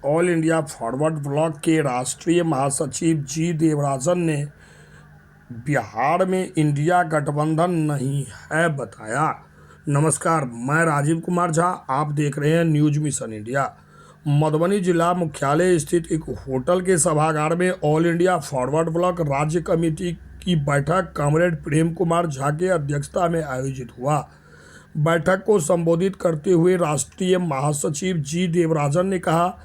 All India forward block के राष्ट्रीय महासचिव जी देवराजन ने बिहार में इंडिया गठबंधन नहीं है बताया। नमस्कार, मैं राजीव कुमार झा, आप देख रहे हैं न्यूज मिशन इंडिया। मधुबनी जिला मुख्यालय स्थित एक होटल के सभागार में ऑल इंडिया फॉरवर्ड ब्लॉक राज्य कमेटी की बैठक कॉमरेड प्रेम कुमार झा के अध्यक्षता में आयोजित हुआ। बैठक को संबोधित करते हुए राष्ट्रीय महासचिव जी देवराजन ने कहा,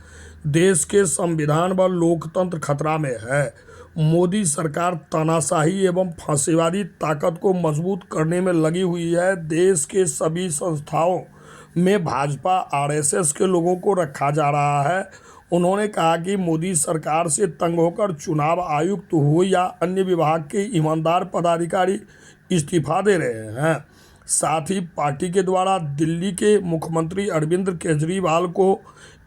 देश के संविधान व लोकतंत्र खतरा में है। मोदी सरकार तानाशाही एवं फांसीवादी ताकत को मजबूत करने में लगी हुई है। देश के सभी संस्थाओं में भाजपा आरएसएस के लोगों को रखा जा रहा है। उन्होंने कहा कि मोदी सरकार से तंग होकर चुनाव आयुक्त हो या अन्य विभाग के ईमानदार पदाधिकारी इस्तीफा दे रहे हैं। साथ ही पार्टी के द्वारा दिल्ली के मुख्यमंत्री अरविंद केजरीवाल को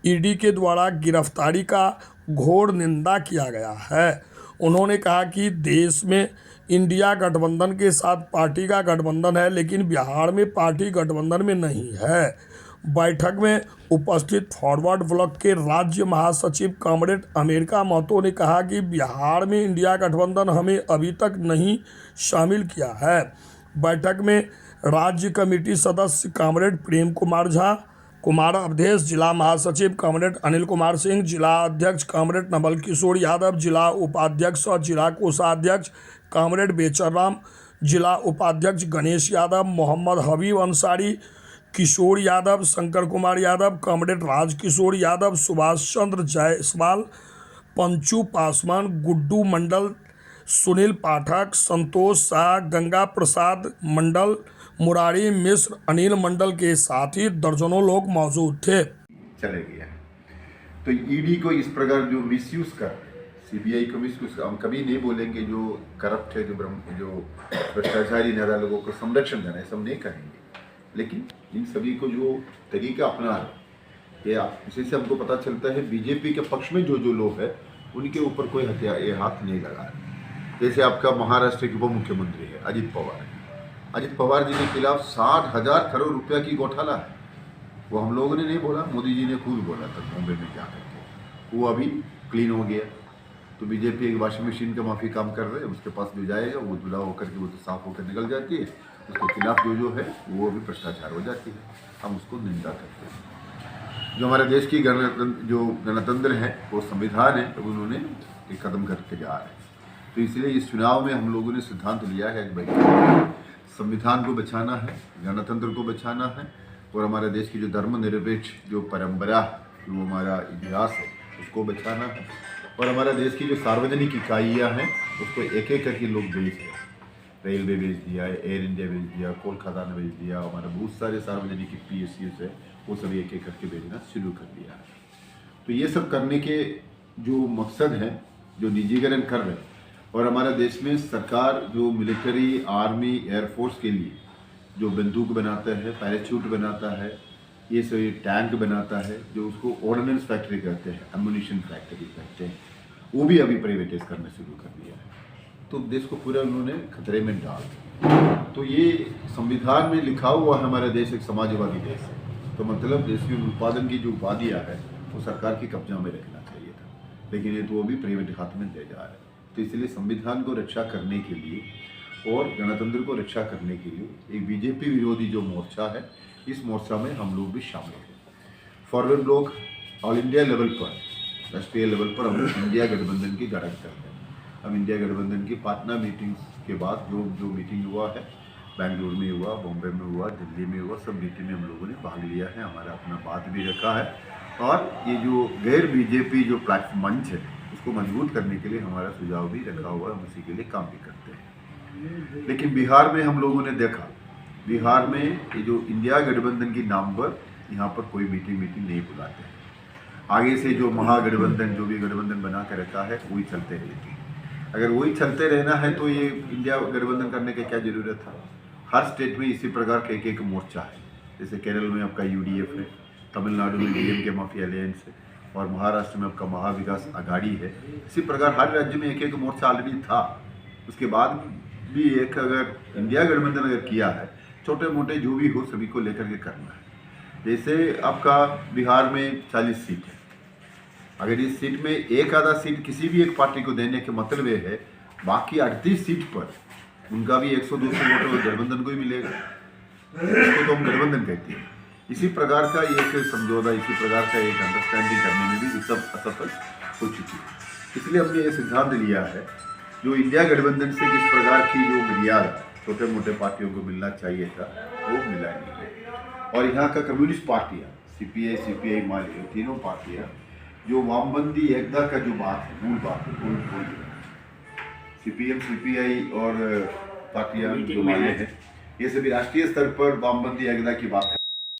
ईडी के द्वारा गिरफ्तारी का घोर निंदा किया गया है। उन्होंने कहा कि देश में इंडिया गठबंधन के साथ पार्टी का गठबंधन है, लेकिन बिहार में पार्टी गठबंधन में नहीं है। बैठक में उपस्थित फॉरवर्ड ब्लॉक के राज्य महासचिव कॉमरेड अमेरिका महतो ने कहा कि बिहार में इंडिया गठबंधन हमें अभी तक नहीं शामिल किया है। बैठक में राज्य कमेटी सदस्य कॉमरेड प्रेम कुमार झा, कुमार अवधेश, जिला महासचिव कॉमरेड अनिल कुमार सिंह, जिला अध्यक्ष कॉमरेड नवल किशोर यादव, जिला उपाध्यक्ष और जिला कोषाध्यक्ष कॉमरेड बेचर राम, जिला उपाध्यक्ष गणेश यादव, मोहम्मद हबीब अंसारी, किशोर यादव, शंकर कुमार यादव, कॉमरेड राजकिशोर यादव, सुभाष चंद्र जायसवाल, पंचू पासवान, गुड्डू मंडल, सुनील पाठक, संतोष शाह, गंगा प्रसाद मंडल, मुरारी मिश्र, अनिल मंडल के साथ ही दर्जनों लोग मौजूद थे। चले गया है तो ईडी को इस प्रकार जो मिसयूज कर, सीबीआई को मिसयूज, हम कभी नहीं बोलेंगे जो करप्ट है, जो भ्रष्टाचारी नेता लोगों को संरक्षण देना है, सब नहीं करेंगे। लेकिन इन सभी को जो तरीका अपना है, इसी से हमको पता चलता है बीजेपी के पक्ष में जो लोग हैं उनके ऊपर कोई हाथ नहीं लगा है। जैसे आपका महाराष्ट्र के उप मुख्यमंत्री है अजित पवार। अजित पवार जी के खिलाफ 60,000 करोड़ रुपया की घोटाला है। वो हम लोगों ने नहीं बोला, मोदी जी ने खुद बोला था मुंबई में जाकर के। वो अभी क्लीन हो गया। तो बीजेपी एक वॉशिंग मशीन का माफी काम कर रहे हैं, उसके पास जो जाएगा वो धुला होकर के वो तो साफ होकर निकल जाती है। उसके खिलाफ जो है वो अभी भ्रष्टाचार हो जाती है। हम उसको निंदा करते हैं। जो हमारे देश की गणतंत्र है, वो संविधान है, तो उन्होंने एक कदम करके जा रहे हैं। तो इसलिए इस चुनाव में हम लोगों ने सिद्धांत लिया है कि संविधान को बचाना है, गणतंत्र को बचाना है, और हमारे देश की जो धर्मनिरपेक्ष जो परंपरा, जो हमारा इतिहास है, उसको बचाना है। और हमारा देश की जो सार्वजनिक इकाइयाँ हैं उसको एक एक करके लोग बेच रहे हैं। रेलवे बेच दिया, एयर इंडिया बेच दिया, कोल खदान बेच दिया, हमारे बहुत सारे सार्वजनिक PSUs है, वो सब एक एक करके बेचना शुरू कर दिया है। तो ये सब करने के जो मकसद है, जो निजीकरण कर रहे हैं, और हमारा देश में सरकार जो मिलिट्री, आर्मी, एयरफोर्स के लिए जो बंदूक बनाता है, पैराशूट बनाता है, ये सभी टैंक बनाता है, जो उसको ऑर्डिनेंस फैक्ट्री कहते हैं, एम्युनिशन फैक्ट्री कहते हैं, वो भी अभी प्राइवेटाइज करना शुरू कर दिया है। तो देश को पूरा उन्होंने खतरे में डाल दिया। तो ये संविधान में लिखा हुआ हमारा देश एक समाजवादी देश है। तो मतलब देश में उत्पादन की जो उपाधियाँ है वो सरकार की कब्जा में रखना चाहिए था, लेकिन ये तो वो भी प्राइवेट हाथ में ले जा रहा है। तो इसलिए संविधान को रक्षा करने के लिए और गणतंत्र को रक्षा करने के लिए एक बीजेपी विरोधी जो मोर्चा है, इस मोर्चा में हम लोग भी शामिल हैं। Forward block all India level पर, राष्ट्रीय लेवल पर हम इंडिया गठबंधन की गठन करते हैं। हम इंडिया गठबंधन की पाटना मीटिंग्स के बाद जो मीटिंग हुआ है, बेंगलुरु में हुआ, बॉम्बे में हुआ, दिल्ली में हुआ, सब मीटिंग में हम लोगों ने भाग लिया है। हमारा अपना बात भी रखा है, और ये जो गैर बीजेपी जो प्लेटफॉर्म मंच है उसको मजबूत करने के लिए हमारा सुझाव भी रखा हुआ है, हम उसी के लिए काम भी करते हैं। लेकिन बिहार में हम लोगों ने देखा, बिहार में ये जो इंडिया गठबंधन की नाम पर यहाँ पर कोई मीटिंग नहीं बुलाते हैं। आगे से जो महागठबंधन, जो भी गठबंधन बना कर रखा है, वही चलते रहेगी। अगर वही चलते रहना है तो ये इंडिया गठबंधन करने की क्या जरूरत था। हर स्टेट में इसी प्रकार का एक मोर्चा है। जैसे केरल में आपका UDF है, तमिलनाडु में DMK माफी अलायंस है, और महाराष्ट्र में आपका महाविकास आघाड़ी है। इसी प्रकार हर राज्य में एक मोर्चा ऑलरेडी था। उसके बाद भी एक अगर इंडिया गठबंधन अगर किया है, छोटे मोटे जो भी हो सभी को लेकर के करना है। जैसे आपका बिहार में 40 सीट है, अगर इस सीट में एक आधा सीट किसी भी एक पार्टी को देने के मतलब ये है, बाकी 38 सीट पर उनका भी 100-200 वोट गठबंधन को ही मिलेगा। इसको तो हम गठबंधन कहते हैं। इसी प्रकार का एक समझौता, इसी प्रकार का एक अंडरस्टैंडिंग करने में भी सब असफल हो चुकी है। इसलिए हमने ये सिद्धांत लिया है, जो इंडिया गठबंधन से जिस प्रकार की जो मर्यादा छोटे मोटे पार्टियों को मिलना चाहिए था, वो मिला नहीं है। और यहाँ का कम्युनिस्ट पार्टियाँ, CPI, माले, तीनों पार्टियाँ जो वामबंदी एकता का जो बात है, मूल बात है, वो CPM, CPI और पार्टियाँ जो माले हैं, ये सभी राष्ट्रीय स्तर पर वामबंदी एकता की बात